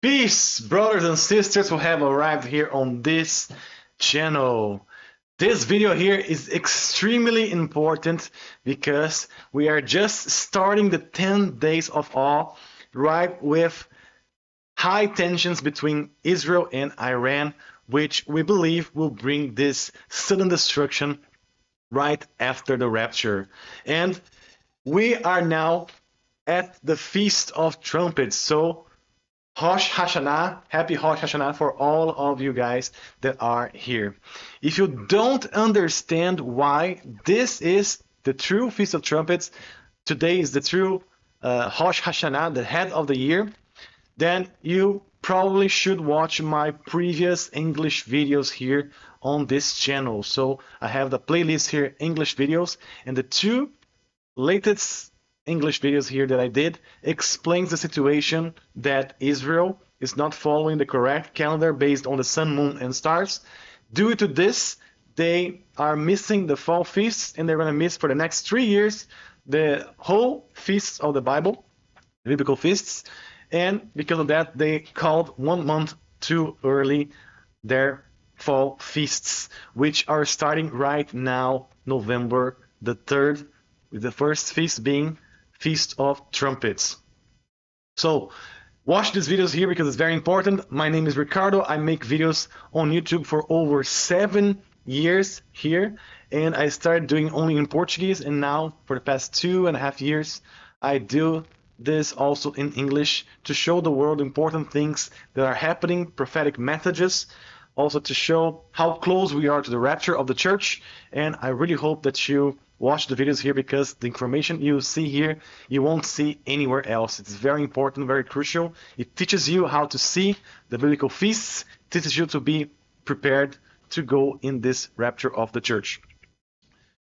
Peace, brothers and sisters who have arrived here on this channel. This video here is extremely important because we are just starting the 10 days of awe, right, with high tensions between Israel and Iran, which we believe will bring this sudden destruction right after the rapture. And we are now at the Feast of Trumpets, so Rosh Hashanah, happy Rosh Hashanah for all of you guys that are here. If you don't understand why this is the true Feast of Trumpets, today is the true Rosh Hashanah, the head of the year, then you probably should watch my previous English videos here on this channel. So I have the playlist here, English videos, and the two latest English videos here that I did explains the situation that Israel is not following the correct calendar based on the sun, moon, and stars. Due to this, they are missing the fall feasts, and they're going to miss for the next 3 years the whole feasts of the Bible, the biblical feasts. And because of that, they called 1 month too early their fall feasts, which are starting right now, November the 3rd, with the first feast being Feast of Trumpets. So watch these videos here because it's very important. My name is Ricardo. I make videos on YouTube for over 7 years here, and I started doing only in Portuguese, and now for the past 2.5 years I do this also in English to show the world important things that are happening, prophetic messages, also to show how close we are to the rapture of the church. And I really hope that you watch the videos here because the information you see here you won't see anywhere else. It's very important, very crucial. It teaches you how to see the biblical feasts, teaches you to be prepared to go in this rapture of the church.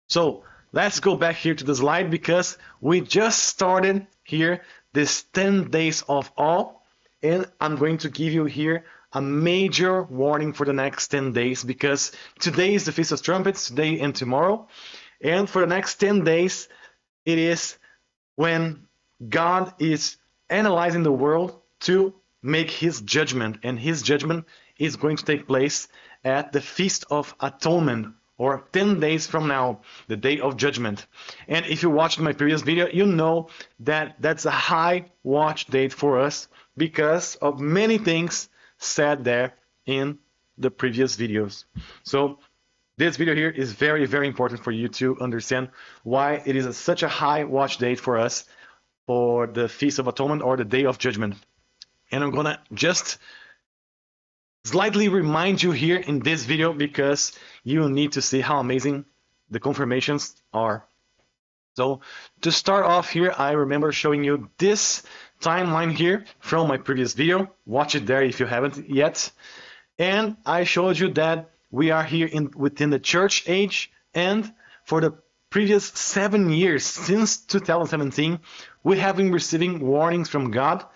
So let's go back here to the slide because we just started here this 10 days of awe, and I'm going to give you here a major warning for the next 10 days because today is the Feast of Trumpets, today and tomorrow. And for the next 10 days, it is when God is analyzing the world to make his judgment. And his judgment is going to take place at the Feast of Atonement, or 10 days from now, the day of judgment. And if you watched my previous video, you know that that's a high watch date for us because of many things said there in the previous videos. So this video here is very, very important for you to understand why it is such a high watch date for us for the Feast of Atonement or the Day of Judgment. And I'm gonna just slightly remind you here in this video because you need to see how amazing the confirmations are. So to start off here, I remember showing you this timeline here from my previous video. Watch it there if you haven't yet. And I showed you that we are here within the church age, and for the previous 7 years, since 2017, we have been receiving warnings from God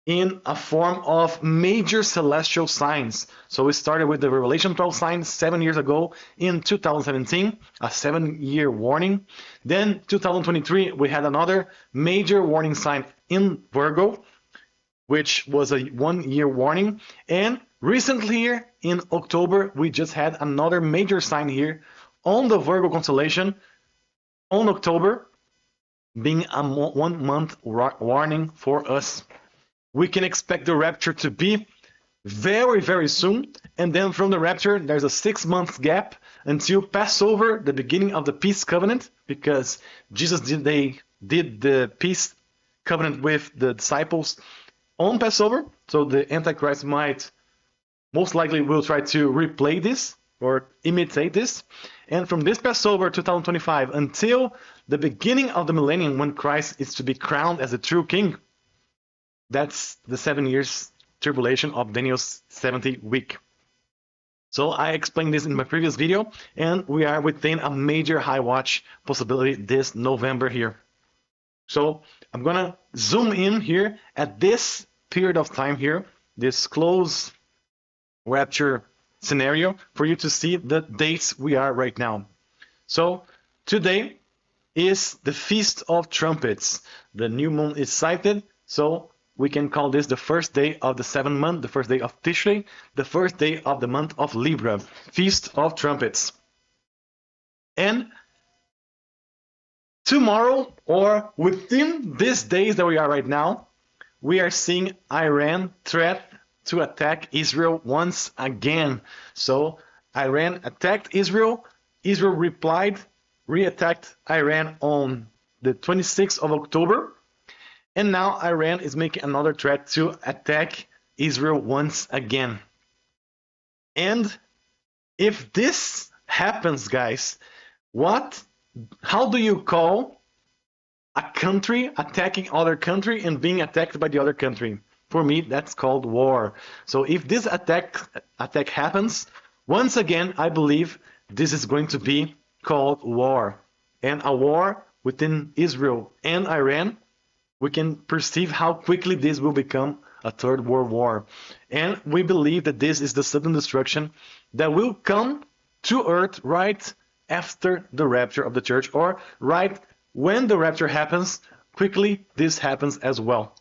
in a form of major celestial signs. So we started with the Revelation 12 signs 7 years ago in 2017, a 7-year warning. Then 2023, we had another major warning sign in Virgo, which was a 1-year warning. And recently here in October, we just had another major sign here on the Virgo constellation on October, being a 1-month warning for us. We can expect the rapture to be very, very soon. And then from the rapture, there's a 6-month gap until Passover, the beginning of the peace covenant, because Jesus did the peace covenant with the disciples on Passover. So the Antichrist most likely will try to replay this or imitate this. And from this Passover 2025 until the beginning of the millennium, when Christ is to be crowned as a true king, that's the 7 years tribulation of Daniel's 70th week. So I explained this in my previous video, and we are within a major high watch possibility this November here. So I'm gonna zoom in here at this period of time here, this close rapture scenario, for you to see the dates we are right now. So today is the Feast of Trumpets. The new moon is sighted, so we can call this the first day of the 7th month, the first day of Tishrei, the first day of the month of Libra, Feast of Trumpets. And tomorrow, or within these days that we are right now, we are seeing Iran threat to attack Israel once again. So Iran attacked Israel, Israel replied, re-attacked Iran on the 26th of October, and now Iran is making another threat to attack Israel once again. And if this happens, guys, how do you call a country attacking other country and being attacked by the other country? For me, that's called war. So if this attack happens, once again, I believe this is going to be called war. And a war within Israel and Iran, we can perceive how quickly this will become a third world war. And we believe that this is the sudden destruction that will come to earth right after the rapture of the church, or right when the rapture happens. Quickly this happens as well.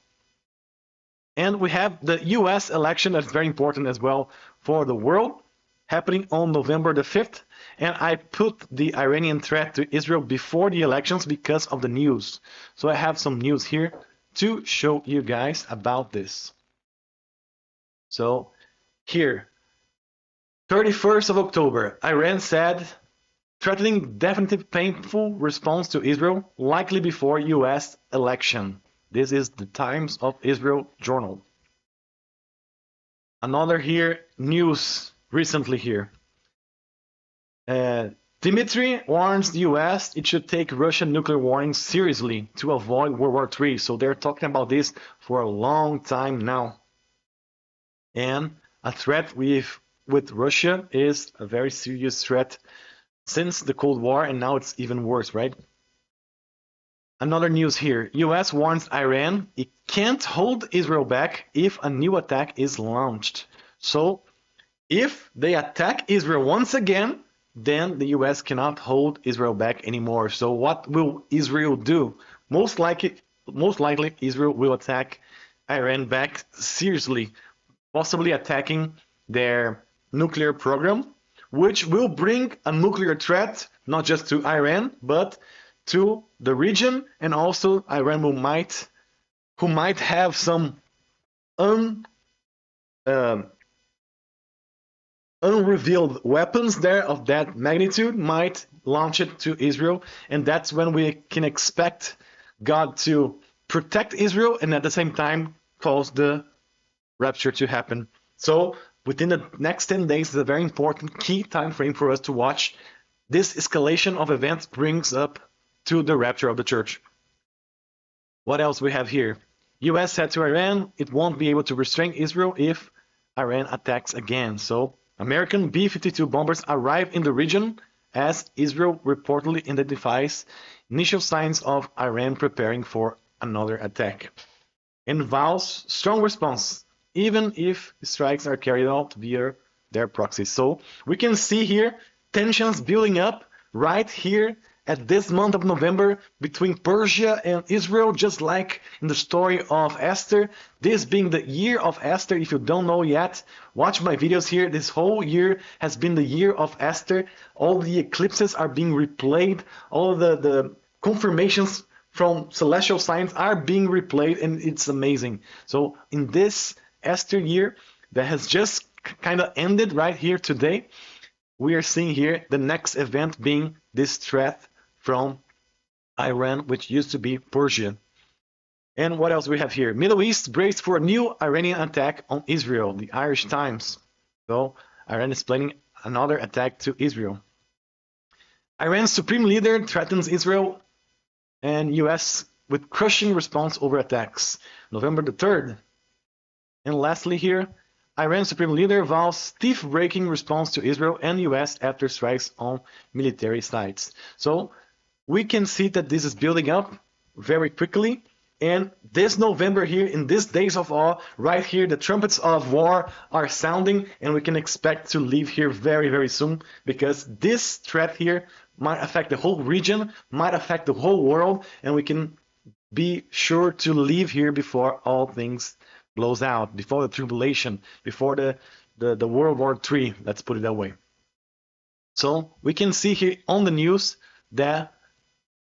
And we have the US election that's very important as well for the world, happening on November the 5th. And I put the Iranian threat to Israel before the elections because of the news. So I have some news here to show you guys about this. So here, 31st of October, Iran said, threatening definitive painful response to Israel, likely before US election. This is the Times of Israel journal. Another here, news recently here. Dmitry warns the US it should take Russian nuclear warnings seriously to avoid World War III. So they're talking about this for a long time now. And a threat with Russia is a very serious threat since the Cold War, and now it's even worse, right? Another news here. US warns Iran it can't hold Israel back if a new attack is launched. So if they attack Israel once again, then the US cannot hold Israel back anymore. So what will Israel do? Most likely Israel will attack Iran back seriously, possibly attacking their nuclear program, which will bring a nuclear threat not just to Iran, but to the region, and also Iran who might have some unrevealed weapons there of that magnitude, might launch it to Israel, and that's when we can expect God to protect Israel and at the same time cause the rapture to happen. So within the next 10 days is a very important key time frame for us to watch. This escalation of events brings up to the rapture of the church. What else we have here? US said to Iran it won't be able to restrain Israel if Iran attacks again. So American B-52 bombers arrive in the region as Israel reportedly identifies initial signs of Iran preparing for another attack, and vows strong response even if strikes are carried out via their proxies. So we can see here tensions building up right here at this month of November between Persia and Israel, just like in the story of Esther. This being the year of Esther, if you don't know yet, watch my videos here. This whole year has been the year of Esther. All the eclipses are being replayed. All the confirmations from celestial signs are being replayed, and it's amazing. So in this Esther year that has just kind of ended right here today, we are seeing here the next event being this threat from Iran, which used to be Persia. And what else we have here? Middle East braced for a new Iranian attack on Israel, the Irish Times. So Iran is planning another attack to Israel. Iran's supreme leader threatens Israel and US with crushing response over attacks. November the 3rd. And lastly here, Iran's supreme leader vows stiff-breaking response to Israel and US after strikes on military sites. So we can see that this is building up very quickly. And this November here, in these days of awe, right here, the trumpets of war are sounding, and we can expect to leave here very, very soon, because this threat here might affect the whole region, might affect the whole world, and we can be sure to leave here before all things blows out, before the tribulation, before the World War III, let's put it that way. So we can see here on the news that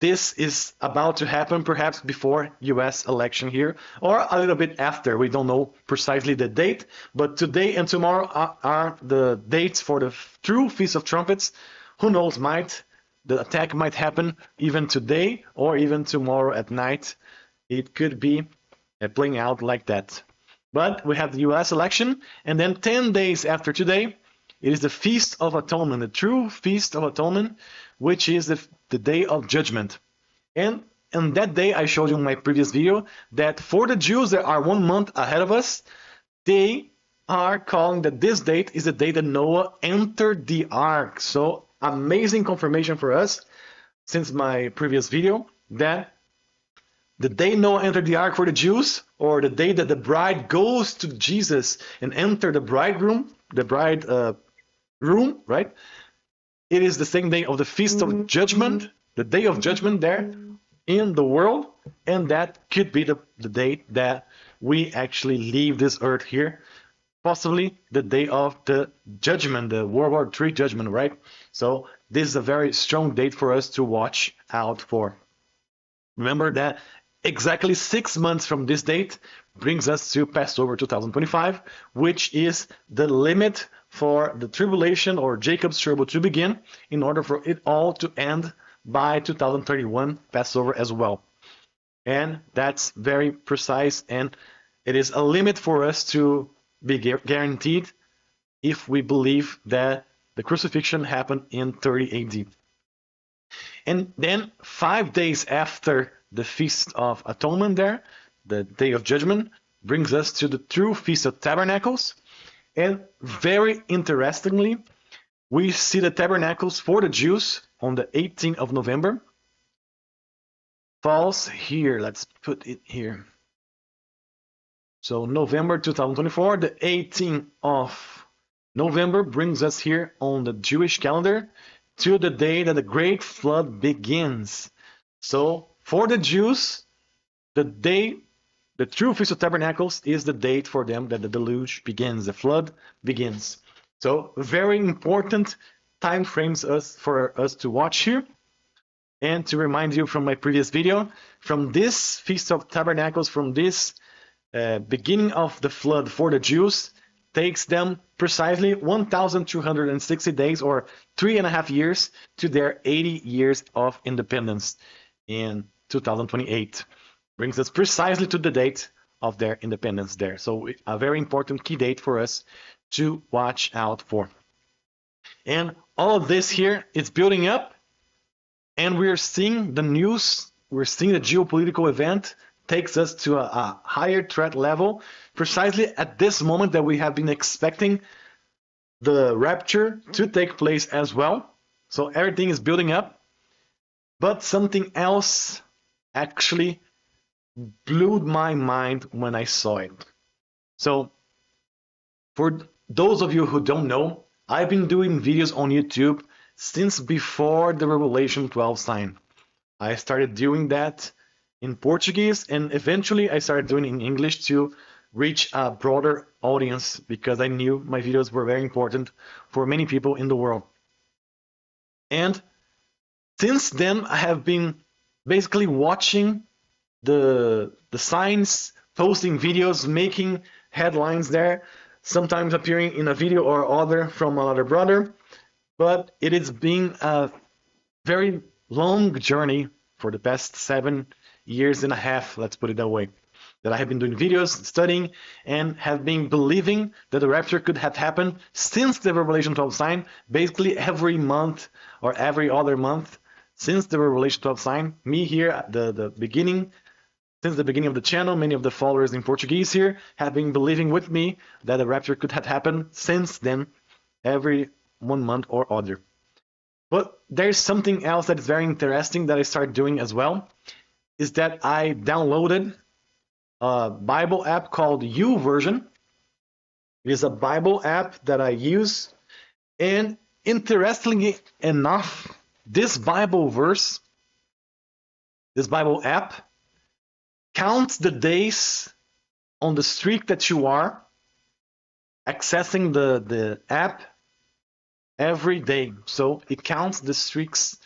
this is about to happen perhaps before US election here, or a little bit after. We don't know precisely the date, but today and tomorrow are the dates for the true Feast of Trumpets. Who knows, the attack might happen even today or even tomorrow at night. It could be playing out like that. But we have the US election, and then 10 days after today, it is the Feast of Atonement, the true Feast of Atonement, which is the Day of Judgment. And on that day, I showed you in my previous video that for the Jews that are 1 month ahead of us, they are calling that this date is the day that Noah entered the ark. So amazing confirmation for us since my previous video that the day Noah entered the ark for the Jews, or the day that the bride goes to Jesus and enter the bride room, right? It is the same day of the Feast of Judgment, the Day of Judgment there in the world, and that could be the date that we actually leave this earth here, possibly the day of the judgment, the World War III judgment, right? So this is a very strong date for us to watch out for. Remember that exactly 6 months from this date brings us to Passover 2025, which is the limit for the tribulation or Jacob's trouble to begin in order for it all to end by 2031 Passover as well. And that's very precise, and it is a limit for us to be guaranteed if we believe that the crucifixion happened in 30 AD. And then 5 days after the Feast of Atonement there, the Day of Judgment, brings us to the true Feast of Tabernacles. And very interestingly, we see the Tabernacles for the Jews on the 18th of November. Falls here, let's put it here. So November 2024, the 18th of November brings us here on the Jewish calendar to the day that the Great Flood begins. So for the Jews, the true Feast of Tabernacles is the date for them that the deluge begins, the flood begins. So very important time frames for us to watch here. And to remind you from my previous video, from this Feast of Tabernacles, from this beginning of the flood for the Jews, takes them precisely 1,260 days or 3.5 years to their 80 years of independence in 2028. Brings us precisely to the date of their independence there. So a very important key date for us to watch out for. And all of this here is building up, and we're seeing the news, we're seeing the geopolitical event takes us to a higher threat level, precisely at this moment that we have been expecting the rapture to take place as well. So everything is building up, but something else actually blew my mind when I saw it. So for those of you who don't know, I've been doing videos on YouTube since before the Revelation 12 sign. I started doing that in Portuguese, and eventually I started doing it in English to reach a broader audience because I knew my videos were very important for many people in the world. And since then, I have been basically watching the signs, posting videos, making headlines there, sometimes appearing in a video or other from another brother. But it has been a very long journey for the past 7.5 years, let's put it that way, that I have been doing videos, studying, and have been believing that the rapture could have happened since the Revelation 12 sign, basically every month or every other month since the Revelation 12 sign. Me here at the beginning, since the beginning of the channel, many of the followers in Portuguese here have been believing with me that the rapture could have happened since then, every 1 month or other. But there's something else that is very interesting that I started doing as well, is that I downloaded a Bible app called YouVersion. It is a Bible app that I use, and interestingly enough, this Bible app counts the days on the streak that you are accessing the app every day. So it counts the streaks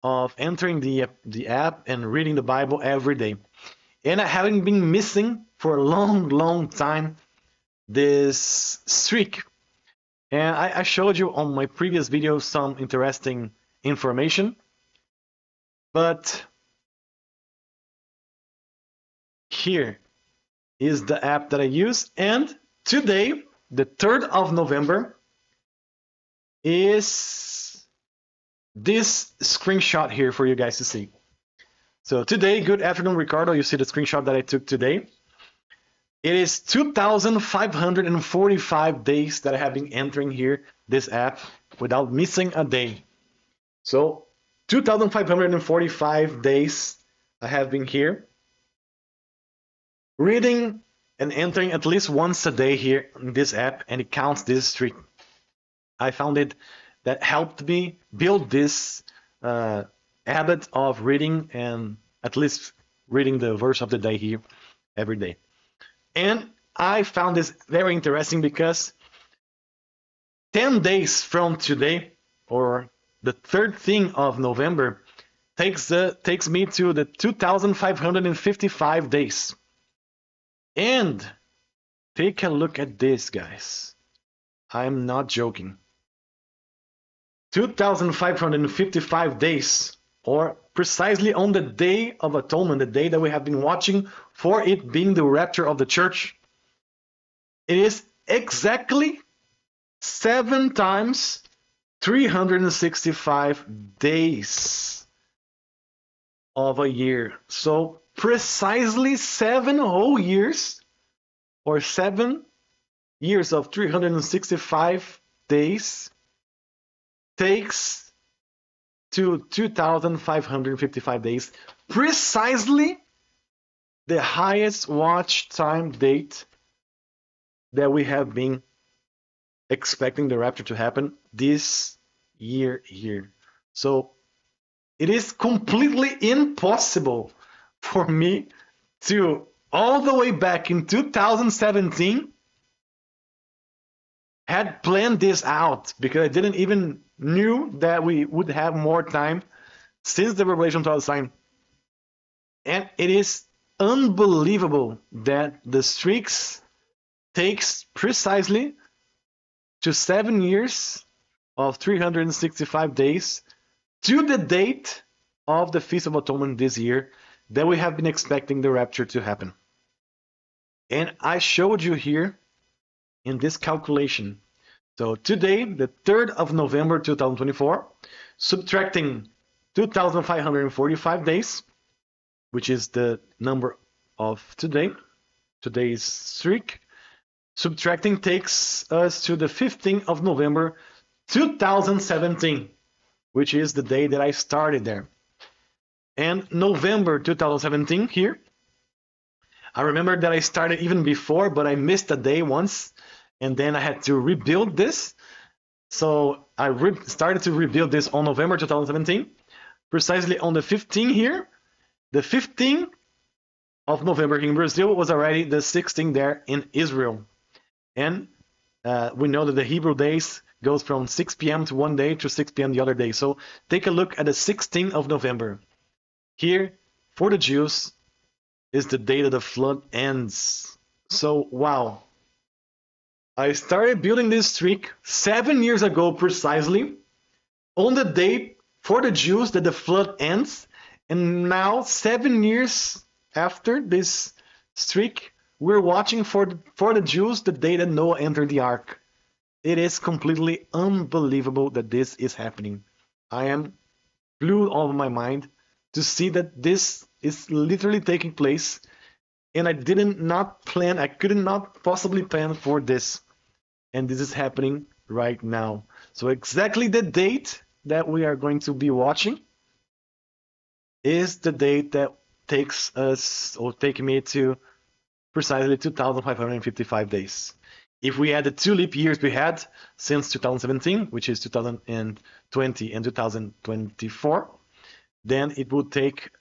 of entering the app and reading the Bible every day. And I haven't been missing for a long time this streak. And I showed you on my previous video some interesting information. But here is the app that I use. And today, the 3rd of November, is this screenshot here for you guys to see. So today, good afternoon, Ricardo. You see the screenshot that I took today. It is 2,545 days that I have been entering here, this app, without missing a day. So 2,545 days I have been here, reading and entering at least once a day here in this app, and it counts this streak. I found it that helped me build this habit of reading and at least reading the verse of the day here every day. And I found this very interesting because 10 days from today, or the 13th of November, takes me to the 2,555 days. And take a look at this, guys. I'm not joking. 2,555 days, or precisely on the Day of Atonement, the day that we have been watching for it being the rapture of the church. It is exactly 7 times 365 days of a year. So precisely 7 whole years, or 7 years of 365 days, takes to 2,555 days, precisely the highest watch time date that we have been expecting the rapture to happen this year here. So it is completely impossible for me to, all the way back in 2017, had planned this out, because I didn't even knew that we would have more time since the Revelation 12 sign. And it is unbelievable that the streaks takes precisely to 7 years of 365 days to the date of the Feast of Atonement this year that we have been expecting the rapture to happen. And I showed you here in this calculation. So today, the 3rd of November 2024, subtracting 2,545 days, which is the number of today's streak, subtracting takes us to the 15th of November 2017, which is the day that I started there. And November 2017 here, I remember that I started even before, but I missed a day once, and then I had to rebuild this. So I started to rebuild this on November 2017, precisely on the 15th here. The 15th of November in Brazil was already the 16th there in Israel. And we know that the Hebrew days goes from 6 p.m. to one day to 6 p.m. the other day. So take a look at the 16th of November. Here, for the Jews, is the day that the flood ends. So, wow. I started building this streak 7 years ago precisely, on the day for the Jews that the flood ends. And now, 7 years after this streak, we're watching for the Jews the day that Noah entered the ark. It is completely unbelievable that this is happening. I am blew out of my mind to see that this is literally taking place, and I could not possibly plan for this. And this is happening right now. So exactly the date that we are going to be watching is the date that takes me to precisely 2,555 days. If we add the 2 leap years we had since 2017, which is 2020 and 2024, then it would take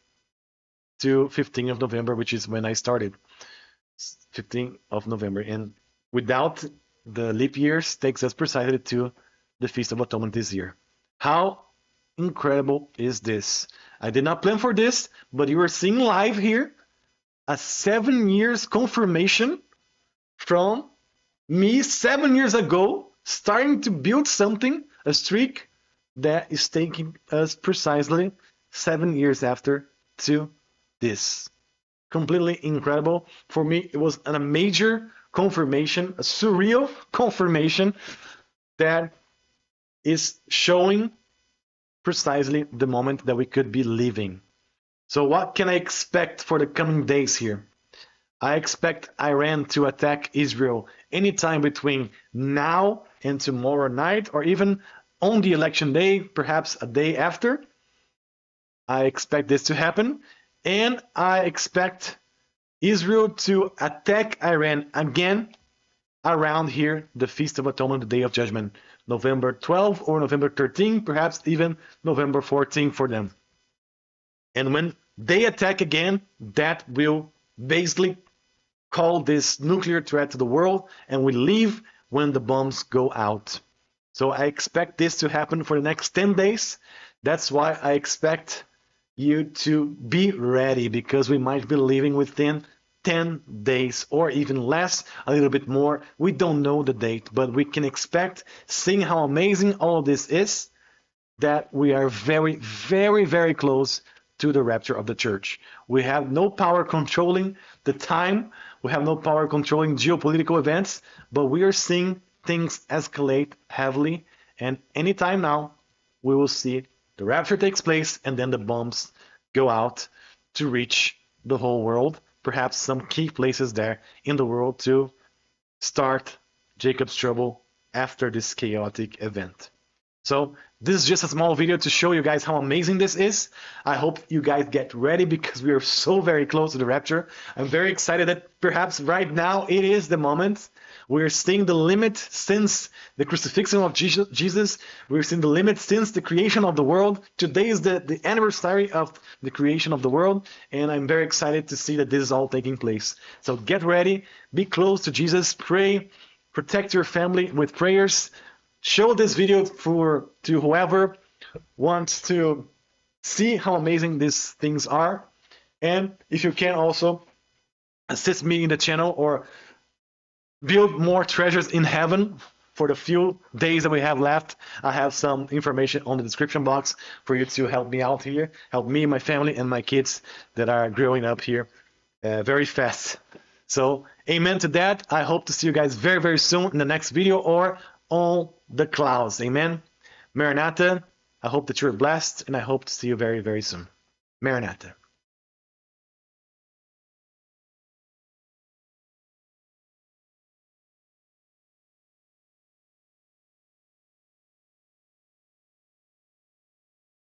to 15th of November, which is when I started. 15th of November. And without the leap years, takes us precisely to the Feast of Atonement this year. How incredible is this? I did not plan for this, but you are seeing live here a 7 years confirmation from me 7 years ago, starting to build something, a streak that is taking us precisely 7 years after to this. Completely incredible. For me, it was a major confirmation, a surreal confirmation that is showing precisely the moment that we could be living. So what can I expect for the coming days here? I expect Iran to attack Israel anytime between now and tomorrow night, or even on the election day, perhaps a day after. I expect this to happen, and I expect Israel to attack Iran again around here, the Feast of Atonement, the Day of Judgment, November 12 or November 13, perhaps even November 14 for them. And when they attack again, that will basically call this nuclear threat to the world, and we leave when the bombs go out. So I expect this to happen for the next 10 days. That's why I expect you to be ready, because we might be leaving within 10 days or even less, a little bit more. We don't know the date, but we can expect, seeing how amazing all of this is, that we are very, very, very close to the rapture of the church. We have no power controlling the time. We have no power controlling geopolitical events, but we are seeing things escalate heavily. And anytime now, we will see the rapture takes place, and then the bombs go out to reach the whole world, perhaps some key places there in the world to start Jacob's trouble after this chaotic event. So this is just a small video to show you guys how amazing this is. I hope you guys get ready, because we are so very close to the rapture. I'm very excited that perhaps right now it is the moment. We're seeing the limit since the crucifixion of Jesus. We're seeing the limit since the creation of the world. Today is the anniversary of the creation of the world, and I'm very excited to see that this is all taking place. So get ready, be close to Jesus, pray, protect your family with prayers. Show this video to whoever wants to see how amazing these things are. And if you can, also assist me in the channel or build more treasures in heaven. For the few days that we have left, I have some information on the description box for you to help me out here, help me, my family, and my kids that are growing up here very fast. So amen to that. I hope to see you guys very, very soon in the next video or on the clouds. Amen. Maranatha. I hope that you're blessed, and I hope to see you very, very soon. Maranatha.